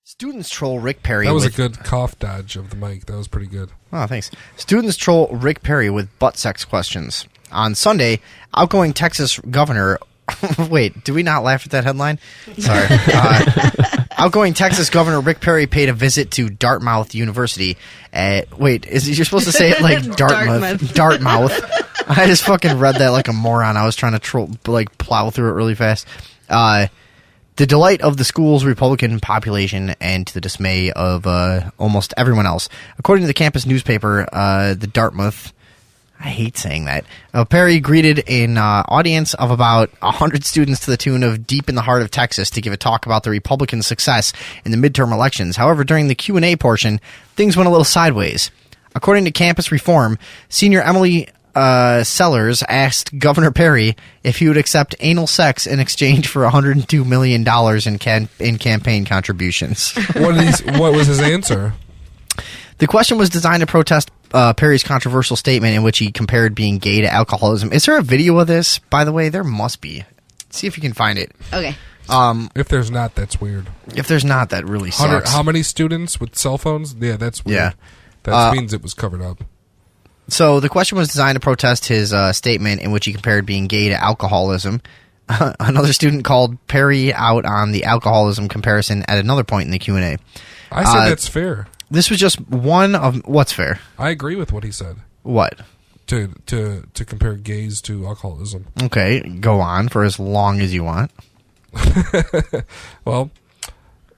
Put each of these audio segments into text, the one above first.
Students troll Rick Perry. That was a good cough dodge of the mic. That was pretty good. Oh, thanks. Students troll Rick Perry with butt sex questions. On Sunday, outgoing Texas governor... Wait, do we not laugh at that headline? Sorry. Outgoing Texas Governor Rick Perry paid a visit to Dartmouth University. Wait, you're supposed to say it like Dartmouth? Dartmouth. I just fucking read that like a moron. I was trying to plow through it really fast. The delight of the school's Republican population and to the dismay of almost everyone else. According to the campus newspaper, the Dartmouth... I hate saying that. Perry greeted an audience of about 100 students to the tune of Deep in the Heart of Texas to give a talk about the Republican success in the midterm elections. However, during the Q&A portion, things went a little sideways. According to Campus Reform, senior Emily Sellers asked Governor Perry if he would accept anal sex in exchange for $102 million in campaign contributions. What was his answer? The question was designed to protest Perry's controversial statement in which he compared being gay to alcoholism. Is there a video of this, by the way? There must be. See if you can find it. Okay. If there's not, that's weird. If there's not, that really sucks. How many students with cell phones? Yeah, that's weird. Yeah. That means it was covered up. So the question was designed to protest his statement in which he compared being gay to alcoholism. Another student called Perry out on the alcoholism comparison at another point in the Q&A. I said that's fair. This was just one of... What's fair? I agree with what he said. What? To compare gays to alcoholism. Okay, go on for as long as you want. Well,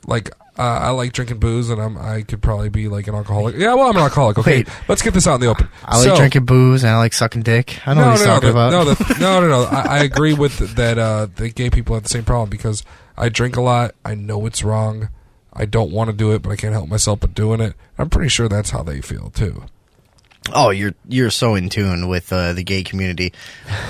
like... I like drinking booze, and I could probably be like an alcoholic. Yeah, well, I'm an alcoholic. Okay, let's get this out in the open. I like drinking booze, and I like sucking dick. I know what he's talking about. No. I agree with that. The gay people have the same problem because I drink a lot. I know it's wrong. I don't want to do it, but I can't help myself but doing it. I'm pretty sure that's how they feel too. Oh, you're so in tune with the gay community.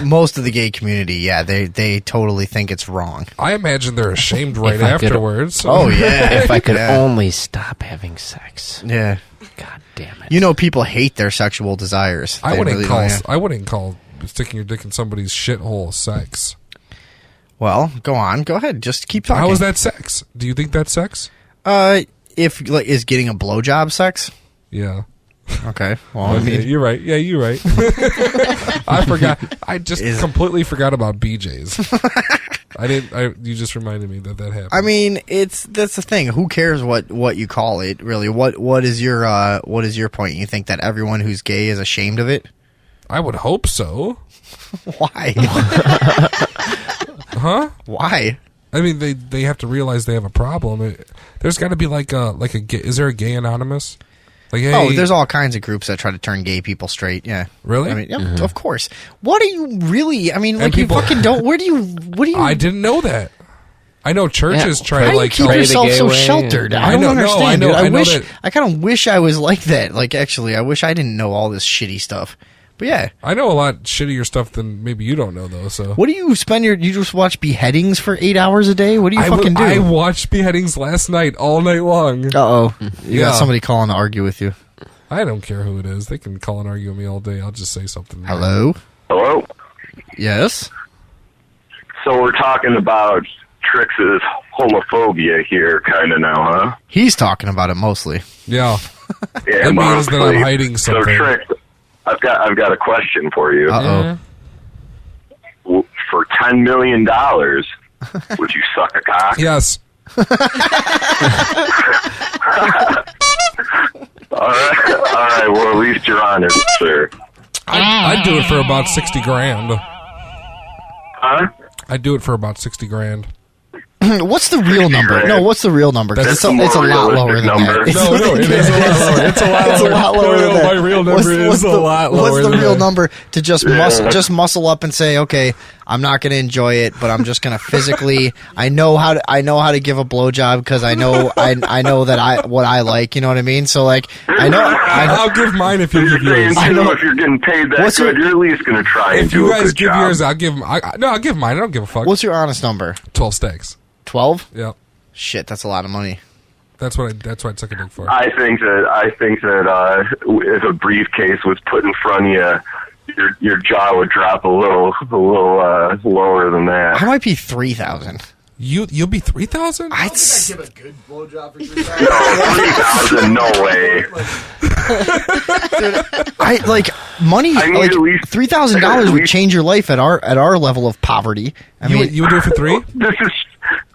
Most of the gay community, yeah, they totally think it's wrong. I imagine they're ashamed right afterwards. Oh yeah, if I could only stop having sex. Yeah. God damn it. You know, people hate their sexual desires. I wouldn't call sticking your dick in somebody's shithole sex. Well, go on. Go ahead. Just keep talking. How is that sex? Do you think that's sex? Is getting a blowjob sex? Yeah. Okay. Well, okay, I mean, you're right. Yeah, you're right. I forgot. I just completely forgot about BJ's. You just reminded me that happened. I mean, that's the thing. Who cares what you call it? Really, what is your point? You think that everyone who's gay is ashamed of it? I would hope so. Why? Huh? Why? I mean, they have to realize they have a problem. There's got to be like a gay, is there a Gay Anonymous? Like, hey, there's all kinds of groups that try to turn gay people straight. Yeah, really? I mean, yeah, Of course. What are you really? I mean, like people, you fucking don't. What do you? I didn't know that. I know churches try to like keep yourself so sheltered. I don't understand. No, I know that. I kind of wish I was like that. Like, actually, I wish I didn't know all this shitty stuff. But yeah, I know a lot shittier stuff than maybe you don't know though. So what do you spend you just watch beheadings for 8 hours a day? What do you fucking do? I watched beheadings last night all night long. You got somebody calling to argue with you. I don't care who it is. They can call and argue with me all day. I'll just say something. Hello? Hello? Yes? So we're talking about Trix's homophobia here kind of now, huh? He's talking about it mostly. Yeah. It means that I'm hiding something. So Trix, I've got a question for you. Uh-oh. For $10 million, would you suck a cock? Yes. All right. Well, at least you're honest, sir. I'd do it for about 60 grand. Huh? I'd do it for about 60 grand. What's the real number? Grand. No, what's the real number? That's it's a lot lower than number. that. No, it is a lot lower. It's a lot lower than that. My real number is a lot lower. What's the than real that. number to just muscle up and say, okay, I'm not going to enjoy it, but I'm just going to physically. I know how to give a blowjob because I know that what I like. You know what I mean? So like I know. I'll give mine if you give yours. I know if you're getting paid that good, you're at least going to try and do a good job. If you guys give yours, I'll give. I'll give mine. I don't give a fuck. What's your honest number? 12 stacks. 12? Yeah. Shit, that's a lot of money. That's what I'd suck a dick for. I think that if a briefcase was put in front of you, your jaw would drop a little lower than that. I might be 3,000. You'll be 3,000? I'd give a good blowjob for 3,000, no way. I like money. I need Like at least- $3,000 would change your life at our level of poverty. I mean, You would do it for 3?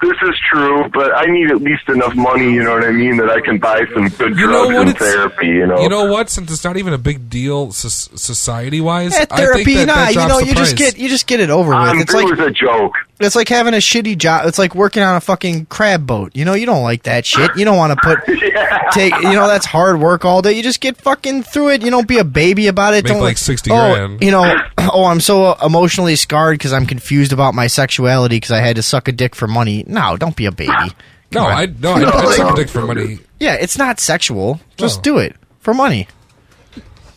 This is true, but I need at least enough money, you know what I mean, that I can buy some good drugs and therapy, You know what? Since it's not even a big deal society-wise, at therapy, I think that drops the you price. just get it over with. It's it like was a joke. it's like having a shitty job. It's like working on a fucking crab boat. You know, you don't like that shit. You don't want to that's hard work all day. You just get fucking through it. You don't be a baby about it. Make don't like 60 grand. You know, I'm so emotionally scarred because I'm confused about my sexuality because I had to suck a dick for money. No, don't be a baby. No, I suck a dick for money. Yeah, it's not sexual. Just No. do it for money.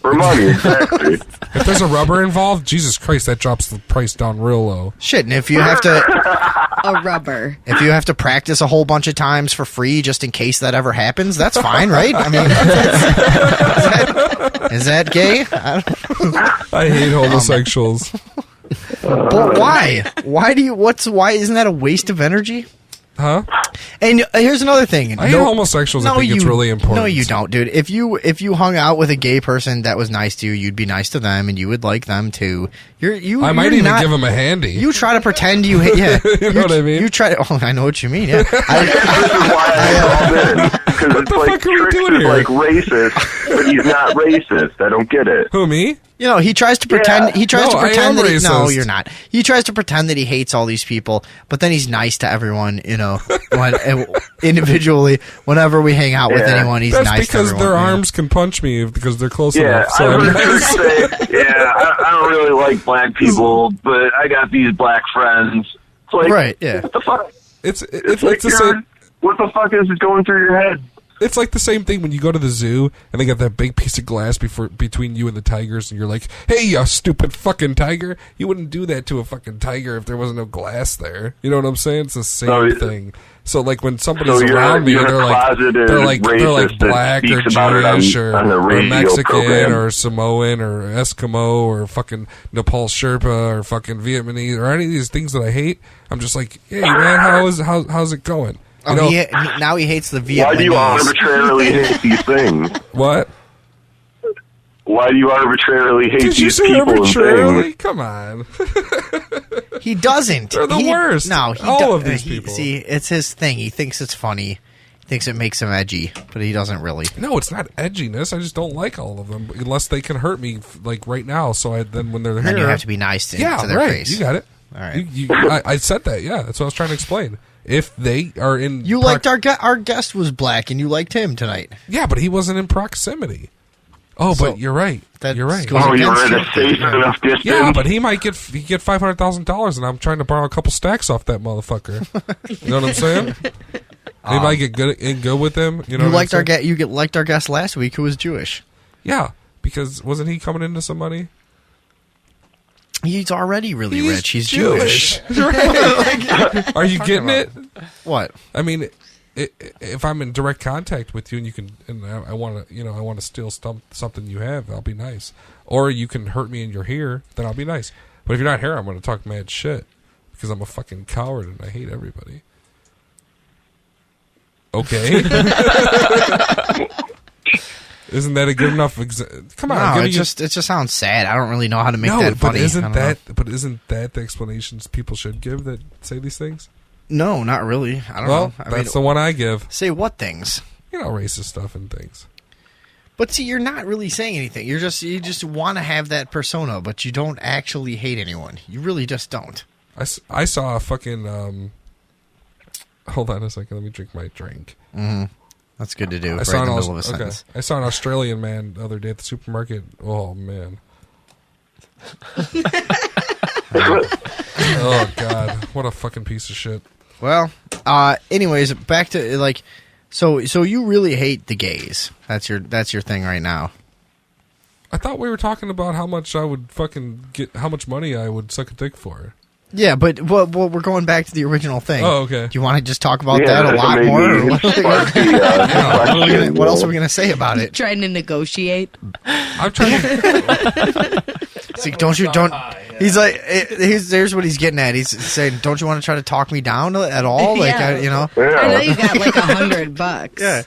For money, exactly. If there's a rubber involved, Jesus Christ, that drops the price down real low. Shit, and if you have to A rubber. if you have to practice a whole bunch of times for free just in case that ever happens, that's fine, right? I mean, is that gay? I hate homosexuals. But why? Why isn't that a waste of energy? Huh? And here's another thing. I hate homosexuals. I think it's really important. No, you don't, dude. If you hung out with a gay person that was nice to you, you'd be nice to them, and you would like them too. I might even give them a handy. You try to pretend you hate. Yeah, You know what I mean? You try to. Oh, I know what you mean. Yeah. This is why I called in. Because it's like fuck are we Trix doing is here? like racist, but he's not racist. I don't get it. Who, me? You know, he tries to pretend. Yeah. He tries No, to I pretend am that. No, racist. you're not. He tries to pretend that he hates all these people, but then he's nice to everyone. You know, individually. Whenever we hang out with Yeah. anyone, he's That's nice to because everyone. their yeah. arms can punch me because they're close Yeah, enough. So I I'm was gonna nice. say, I don't really like black people, but I got these black friends. It's like, Right, yeah. What the fuck? It's like the same. what the fuck is going through your head? It's like the same thing when you go to the zoo and they got that big piece of glass between you and the tigers, and you're like, "Hey, you stupid fucking tiger!" You wouldn't do that to a fucking tiger if there wasn't no glass there. You know what I'm saying? It's the same thing. So like when somebody's around me and they're like black or Jewish or Mexican program. or Samoan or Eskimo or fucking Nepal Sherpa or fucking Vietnamese or any of these things that I hate, I'm just like, "Hey man, how's it going?" You know, now he hates the Vietnamese. Why do you arbitrarily hate these things? what? Why do you arbitrarily hate Did you these say people and arbitrarily? things? Come on. He doesn't. They're the worst. No, All of these people. See, it's his thing. He thinks it's funny. He thinks it makes him edgy, but he doesn't really. No, it's not edginess. I just don't like all of them unless they can hurt me, like right now. So then when they're Then here, you have to be nice to their right. face. You got it. All right. I said that. Yeah, that's what I was trying to explain. If they are in, You liked our guest was black, and you liked him tonight. yeah, but he wasn't in proximity. Oh, So, but you're right. You're right. goes Oh, you're against at a you. safe enough distance. Yeah, but he get $500,000, and I'm trying to borrow a couple stacks off that motherfucker. You know what I'm saying? He might get good with him. You know, You what liked I'm our saying? guest. You liked our guest last week, who was Jewish. Yeah, because wasn't he coming into some money? He's already really rich. He's Jewish. Are you getting it? What? I mean, if I'm in direct contact with you and you can, and I want to, I want to steal something you have, I'll be nice. Or you can hurt me and you're here, then I'll be nice. But if you're not here, I'm going to talk mad shit because I'm a fucking coward and I hate everybody. Okay. Isn't that a good enough? Come on, No, it just sounds sad. I don't really know how to make that funny. But I don't know. isn't that the explanations people should give that say these things? No, not really. I don't Well, know. that's the one I give. Say what things? Racist stuff and things. But see, you're not really saying anything. You just want to have that persona, but you don't actually hate anyone. You really just don't. I saw a fucking. Hold on a second. Let me drink my drink. Mm-hmm. That's good to do. I Right saw in the an middle of a sentence. I saw an Australian man the other day at the supermarket. Oh man. Oh god, what a fucking piece of shit. Well, anyways, back to like, so you really hate the gays. That's your thing right now. I thought we were talking about how much I would fucking get, how much money I would suck a dick for. Yeah, but we're going back to the original thing. Oh, okay. Do you want to just talk about that a that's lot what made more? me Or what, spark the question, what else are we going to say about it? Trying to negotiate. I'm trying to. It's like, don't. He's like, there's what he's getting at. He's saying, don't you want to try to talk me down at all? Like, Yeah. you know? I know Yeah. you got like $100. Yeah.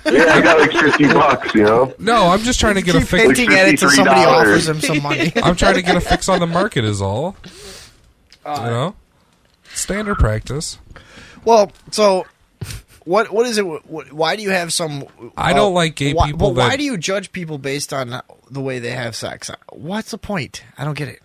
Yeah, I got like $50, you know? No, I'm just trying to get a Keep fix. hinting at it until somebody $53. offers him some money. I'm trying to get a fix on the market. Is all. You know, standard practice. Well, so what is it? Why do you have some? I don't like gay people But why that- do you judge people based on the way they have sex? What's the point? I don't get it.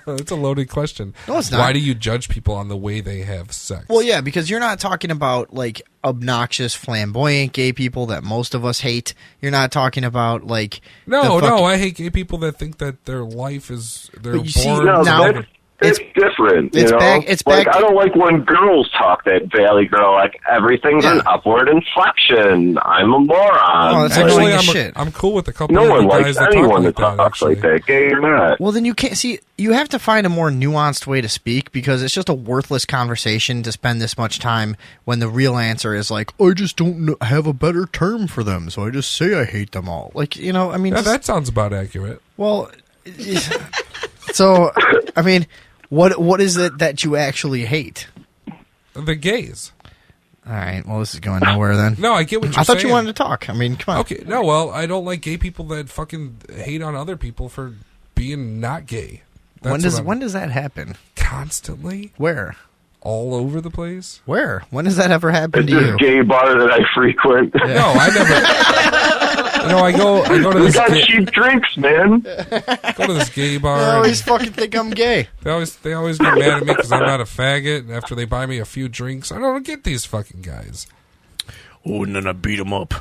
It's a loaded question. No, it's not. Why do you judge people on the way they have sex? Well, yeah, because you're not talking about like obnoxious, flamboyant gay people that most of us hate. You're not talking about like No, the fuck- no, I hate gay people that think that their life is they're But you see, born. No, Now- that's different. it's you know? back- it's like, back- I don't like when girls talk that Valley Girl, like everything's Yeah. an upward inflection. I'm a moron. Oh, that's Like, annoying Actually, as shit. I'm cool with a couple no of one the guys likes that anyone talk that like that. talks like Actually, that, gay or not. Well, then you can't see. You have to find a more nuanced way to speak because it's just a worthless conversation to spend this much time when the real answer is like, I just don't have a better term for them, so I just say I hate them all. Like, you know, I mean, yeah, just- that sounds about accurate. well, so I mean, what is it that you actually hate? The gays. All right, well, this is going nowhere then. No, I get what you're I thought saying. you wanted to talk. I mean, come on. Okay, no, well, I don't like gay people that fucking hate on other people for being not gay. That's When does that happen? constantly Where? all over the place? Where? When does that ever happen It's to this you? gay bar that I frequent. No, I never. I go to We this got gay, cheap drinks, man. go to this gay I bar. always fucking think I'm gay. They always get mad at me because I'm not a faggot. And after they buy me a few drinks, I don't get these fucking guys. Oh, and then I beat him up.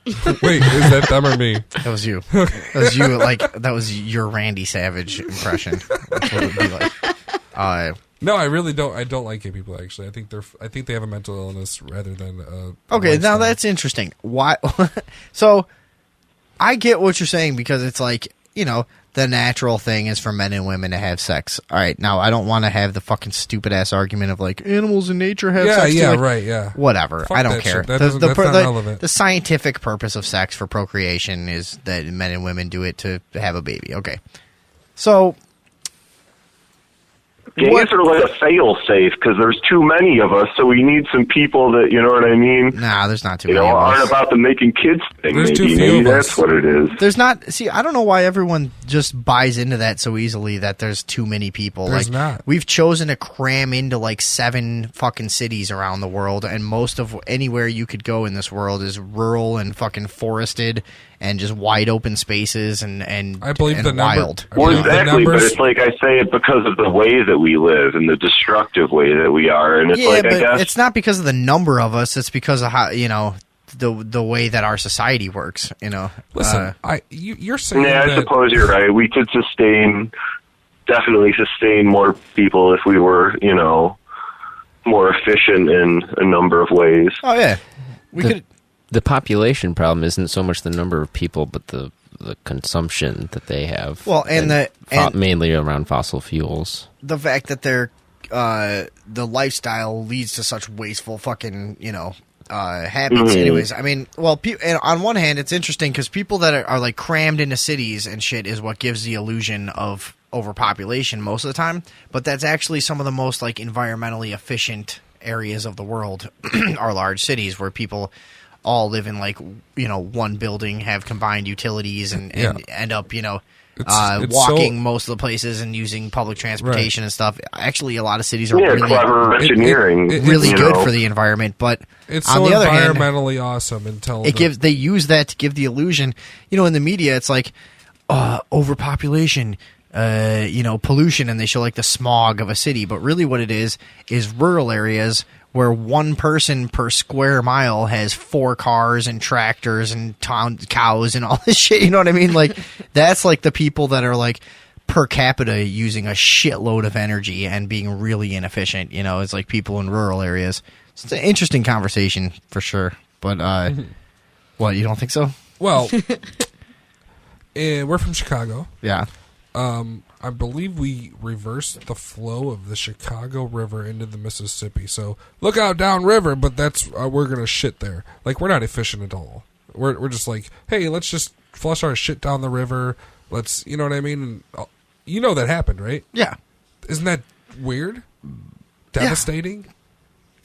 Wait, is that them or me? That was you. That was you. Like that was your Randy Savage impression. That's what it would be like. No, I really don't. I don't like gay people. Actually, I think they have a mental illness rather than. Okay, now lifestyle. that's interesting. Why? So, I get what you're saying because it's like, you know, the natural thing is for men and women to have sex. All right, now I don't want to have the fucking stupid ass argument of like animals in nature have sex. too. Like, right, yeah. Whatever. Fuck I don't that care. shit. That's not relevant. The scientific purpose of sex for procreation is that men and women do it to have a baby. Okay. So, Gays What- are like a fail-safe because there's too many of us, so we need some people that, you know what I mean? nah, there's not too You many know, of us. aren't about the making kids thing. There's too Maybe, few maybe of that's us. what it is. There's not. See, I don't know why everyone just buys into that so easily that there's too many people. There's like, not. We've chosen to cram into like 7 fucking cities around the world, and most of anywhere you could go in this world is rural and fucking forested and just wide open spaces and I believe and the number. wild. I Well, believe the exactly, but numbers. it's like I say it because of the way that we live and the destructive way that we are, and it's Yeah, like but I guess it's not because of the number of us. It's because of how, you know, the way that our society works. You know, Listen, you're saying yeah, I that. suppose you're right. We could definitely sustain more people if we were, you know, more efficient in a number of ways. oh yeah, we could. The population problem isn't so much the number of people, but the consumption that they have. Well, and mainly around fossil fuels. the fact that they're the lifestyle leads to such wasteful fucking, you know, habits. Anyways, I mean, well, and on one hand, it's interesting because people that are like crammed into cities and shit is what gives the illusion of overpopulation most of the time. But that's actually some of the most like environmentally efficient areas of the world are large cities where people all live in like, you know, one building, have combined utilities, and Yeah. end up, you know, It's walking so- most of the places and using public transportation and stuff. Actually, a lot of cities are Yeah, really, clever engineering. really you good know. for the environment. But It's on so the other hand, environmentally awesome until they use that to give the illusion. You know, in the media, it's like overpopulation, you know, pollution, and they show like the smog of a city. But really, what it is rural areas where one person per square mile has 4 cars and tractors and cows and all this shit. You know what I mean? Like, that's like the people that are like per capita using a shitload of energy and being really inefficient. You know, it's like people in rural areas. It's an interesting conversation for sure. But what, you don't think so? Well, we're from Chicago, Yeah. I believe we reversed the flow of the Chicago River into the Mississippi. So look out downriver, but that's we're gonna shit there. Like we're not efficient at all. We're just like, hey, let's just flush our shit down the river. Let's, you know what I mean? And, you know that happened, right? Yeah. Isn't that weird? Devastating? Yeah.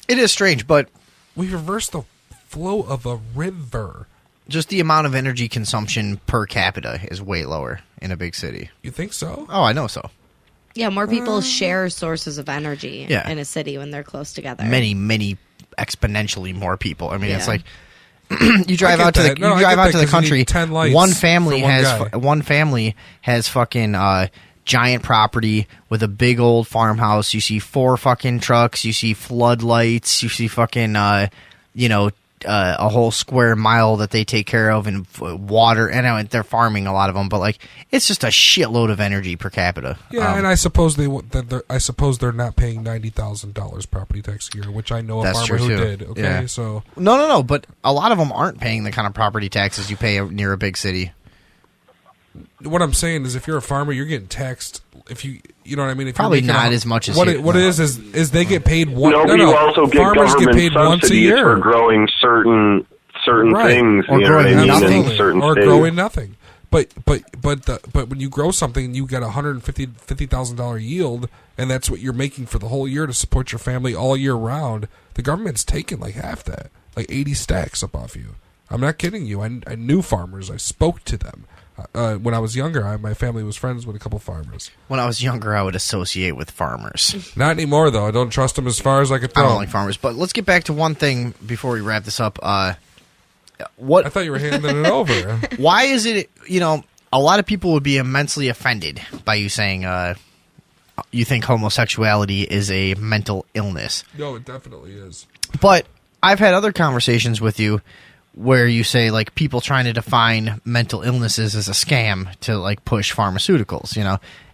It is strange, but we reversed the flow of a river. Just the amount of energy consumption per capita is way lower in a big city. You think so? Oh, I know so. Yeah, more people share sources of energy in a city when they're close together. Many exponentially more people. I mean, it's Yeah. like you drive out to the country. 10 lights one family for one has guy. one family has fucking giant property with a big old farmhouse. You see 4 fucking trucks. You see floodlights. You see fucking a whole square mile that they take care of and water. And they're farming a lot of them, but like it's just a shitload of energy per capita. Yeah, and I suppose they're not paying $90,000 property tax a year, which I know a That's farmer true, who too. did. Okay, Yeah. so No, but a lot of them aren't paying the kind of property taxes you pay near a big city. what I'm saying is, if you're a farmer, you're getting taxed. If you know what I mean. If Probably you're making not as much as what you- it is they get paid one. No, No, you also get farmers get government paid once a subsidies year for growing certain Right. things, Or you know what I growing mean, nothing. in certain or states. growing nothing. But when you grow something, you get $150,000 yield, and that's what you're making for the whole year to support your family all year round. The government's taking like half that, like 80 stacks up off you. I'm not kidding you. I knew farmers. I spoke to them. When I was younger, my family was friends with a couple farmers. When I was younger, I would associate with farmers. Not anymore, though. I don't trust them as far as I could I throw don't 'em. like farmers. But let's get back to one thing before we wrap this up. I What? thought you were handing it over. Why is it? A lot of people would be immensely offended by you saying you think homosexuality is a mental illness. No, it definitely is. But I've had other conversations with you where you say like people trying to define mental illnesses as a scam to like push pharmaceuticals,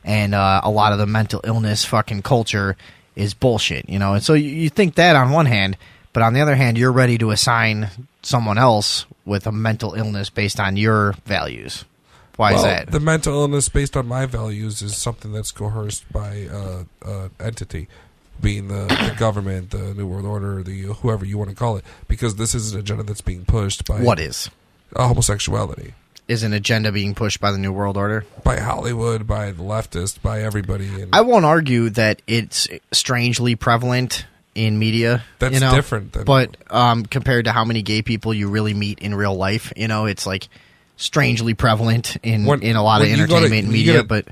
and a lot of the mental illness fucking culture is bullshit, and so you think that on one hand, but on the other hand, you're ready to assign someone else with a mental illness based on your values. Why is that? The mental illness based on my values is something that's coerced by entity, being the government, the New World Order, the whoever you want to call it, because this is an agenda that's being pushed by What is? Homosexuality. Is an agenda being pushed by the New World Order? By Hollywood, by the leftists, by everybody. And I won't argue that it's strangely prevalent in media. That's different than- but compared to how many gay people you really meet in real life, it's like strangely prevalent in a lot of when you go to- entertainment and when you media. go to- But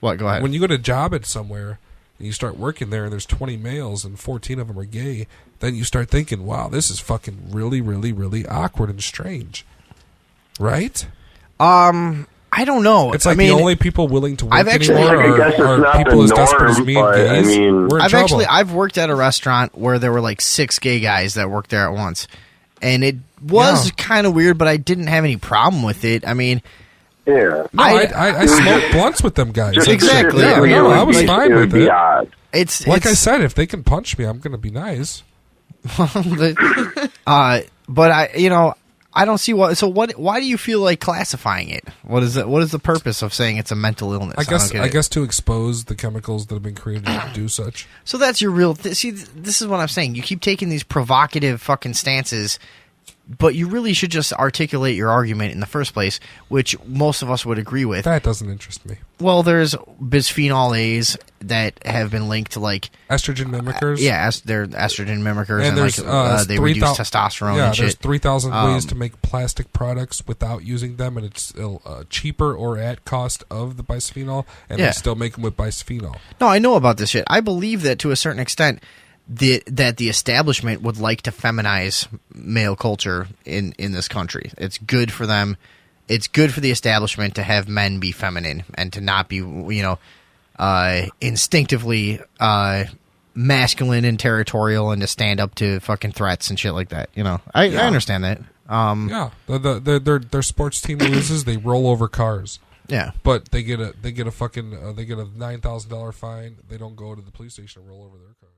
what? Go ahead. when you go to job at somewhere and you start working there and there's 20 males and 14 of them are gay, then you start thinking, wow, this is fucking really, really, really awkward and strange. Right? I don't know. It's like I mean, the only people willing to work I've actually- anymore I guess it's are not people the as desperate as norm, me and but, I gays. mean- We're in trouble. I've worked at a restaurant where there were like 6 gay guys that worked there at once, and it was kind of weird, but I didn't have any problem with it. I mean, Yeah. No, I smoked blunts with them guys. Just- Exactly. Yeah, I mean, no, I was it fine would with be it. odd. it's Like I said, if they can punch me, I'm going to be nice. but I don't see what. So what? Why do you feel like classifying it? What is it? What is the purpose of saying it's a mental illness? I don't get it. guess to expose the chemicals that have been created to do such. So that's your real. See, this is what I'm saying. You keep taking these provocative fucking stances, but you really should just articulate your argument in the first place, which most of us would agree with. That doesn't interest me. Well, there's bisphenol A's that have been linked to like Estrogen mimickers. they're estrogen mimickers, and there's like they reduce 3,000 testosterone Yeah, and there's shit. 3,000 ways to make plastic products without using them, and it's cheaper or at cost of the bisphenol, and Yeah. they still make them with bisphenol. No, I know about this shit. I believe that to a certain extent, that the establishment would like to feminize male culture in this country. It's good for them. It's good for the establishment to have men be feminine and to not be, instinctively masculine and territorial and to stand up to fucking threats and shit like that. I understand that. Yeah, their sports team loses, they roll over cars. Yeah. But they get a $9,000 fine. They don't go to the police station and roll over their cars.